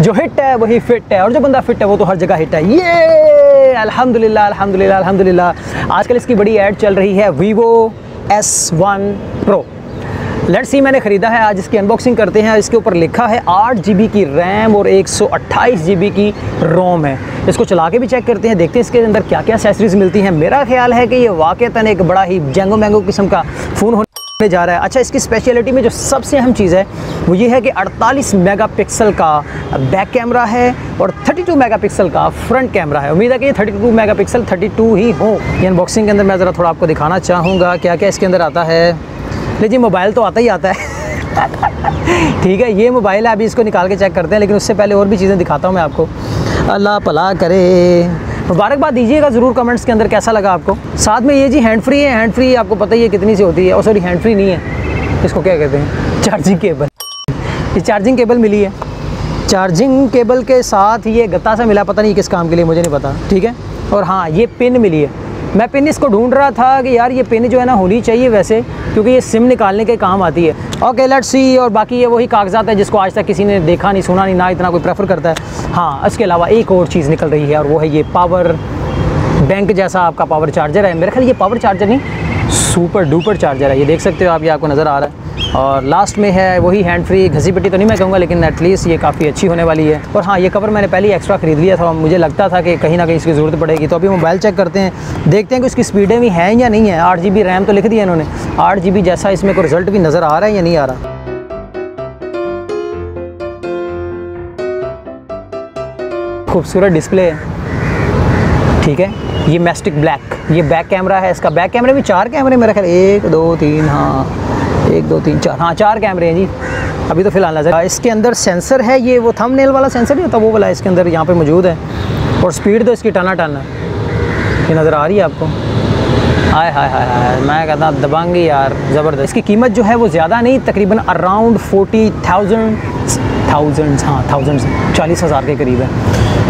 जो हिट है वही फिट है, और जो बंदा फिट है वो तो हर जगह हिट है। ये अल्हम्दुलिल्लाह अल्हम्दुलिल्लाह अल्हम्दुलिल्लाह। आजकल इसकी बड़ी ऐड चल रही है, Vivo S1 Pro। Let's see, मैंने ख़रीदा है, आज इसकी अनबॉक्सिंग करते हैं। इसके ऊपर लिखा है 8 GB की रैम और 128 GB की रोम है। इसको चला के भी चेक करते हैं, देखते हैं इसके अंदर क्या क्या एक्सेसरीज़ मिलती हैं। मेरा ख्याल है कि ये वाक़तन एक बड़ा ही जैंगो मैंगो किस्म का फ़ोन होने जा रहा है। अच्छा, इसकी स्पेशलिटी में जो सबसे अहम चीज़ है वो ये है कि 48 मेगापिक्सल का बैक कैमरा है और 32 मेगापिक्सल का फ्रंट कैमरा है। उम्मीद है कि ये 32 मेगापिक्सल 32 ही हो। ये अनबॉक्सिंग के अंदर मैं ज़रा थोड़ा आपको दिखाना चाहूँगा क्या क्या इसके अंदर आता है। लेकिन मोबाइल तो आता ही आता है ठीक है, ये मोबाइल है, अभी इसको निकाल के चेक करते हैं, लेकिन उससे पहले और भी चीज़ें दिखाता हूँ मैं आपको। अल्लाह भला करे, मुबारकबाद दीजिएगा ज़रूर कमेंट्स के अंदर कैसा लगा आपको। साथ में ये जी हैंड फ्री है, हैंड फ्री आपको पता ही है कितनी सी होती है। और सॉरी, हैंड फ्री नहीं है, इसको क्या कहते हैं, चार्जिंग केबल। ये चार्जिंग केबल मिली है, चार्जिंग केबल के साथ ये गत्ता सा मिला, पता नहीं किस काम के लिए, मुझे नहीं पता, ठीक है। और हाँ, ये पिन मिली है। मैं पिन इसको ढूंढ रहा था कि यार ये पिन जो है ना होनी चाहिए वैसे, क्योंकि ये सिम निकालने के काम आती है। Okay, let's see. और बाकी ये वही कागजात है जिसको आज तक किसी ने देखा नहीं, सुना नहीं, ना इतना कोई प्रेफर करता है। हाँ, इसके अलावा एक और चीज़ निकल रही है और वो है ये पावर बैंक जैसा आपका पावर चार्जर है। मेरे ख्याल ये पावर चार्जर नहीं, सुपर डुपर चार्जर है। ये देख सकते हो आप, ये आपको नज़र आ रहा है। और लास्ट में है वही हैंड फ्री, घसी पिटी तो नहीं मैं कहूँगा, लेकिन एटलीस्ट ये काफ़ी अच्छी होने वाली है। और हाँ, ये कवर मैंने पहले ही एक्स्ट्रा ख़रीद लिया था, मुझे लगता था कि कहीं ना कहीं इसकी ज़रूरत पड़ेगी। तो अभी मोबाइल चेक करते हैं, देखते हैं कि उसकी स्पीडें भी हैं या नहीं है। 8 GB रैम तो लिख दिया इन्होंने, 8 GB जैसा इसमें कोई रिज़ल्ट भी नज़र आ रहा है या नहीं आ रहा। खूबसूरत डिस्प्ले है, ठीक है। ये मैस्टिक ब्लैक, ये बैक कैमरा है इसका। बैक कैमरे में 4 कैमरे मेरे ख्याल, 1 2 3, हाँ 1 2 3 4, हाँ 4 कैमरे हैं जी अभी तो फ़िलहाल नज़र। इसके अंदर सेंसर है, ये वो थंबनेल वाला सेंसर नहीं होता वो वाला इसके अंदर यहाँ पे मौजूद है। और स्पीड तो इसकी टना टन है, ये नज़र आ रही है आपको। हाय हाय हाय हाय, मैं कहता दबांगी यार, ज़बरदस्त। इसकी कीमत जो है वो ज़्यादा नहीं, तकरीबन अराउंड 40,000, हाँ 40,000 के करीब है।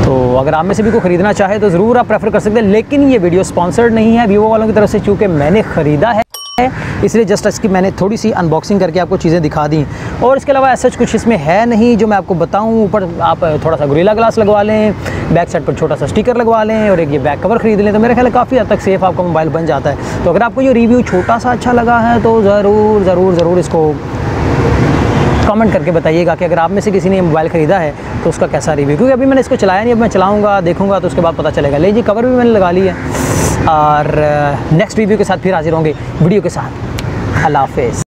तो अगर आप में से भी कोई ख़रीदना चाहे तो ज़रूर आप प्रेफर कर सकते हैं। लेकिन ये वीडियो स्पॉन्सर्ड नहीं है Vivo वालों की तरफ से, चूँकि मैंने ख़रीदा है इसलिए जस्ट इसकी मैंने थोड़ी सी अनबॉक्सिंग करके आपको चीज़ें दिखा दी। और इसके अलावा ऐसा कुछ इसमें है नहीं जो मैं आपको बताऊं। ऊपर आप थोड़ा सा गोरिल्ला ग्लास लगवा लें, बैक साइड पर छोटा सा स्टिकर लगवा लें और एक ये बैक कवर ख़रीद लें, तो मेरे ख्याल काफ़ी हद तक सेफ़ आपका मोबाइल बन जाता है। तो अगर आपको ये रिव्यू छोटा सा अच्छा लगा है तो ज़रूर ज़रूर ज़रूर इसको कमेंट करके बताइएगा कि अगर आप में से किसी ने मोबाइल ख़रीदा है तो उसका कैसा रिव्यू, क्योंकि अभी मैंने इसको चलाया नहीं, अब मैं चलाऊँगा, देखूँगा, तो उसके बाद पता चलेगा। ले जी, कवर भी मैंने लगा ली है। और नेक्स्ट रिव्यू के साथ फिर हाजिर होंगे वीडियो के साथ। अल्लाह हाफ़िज़।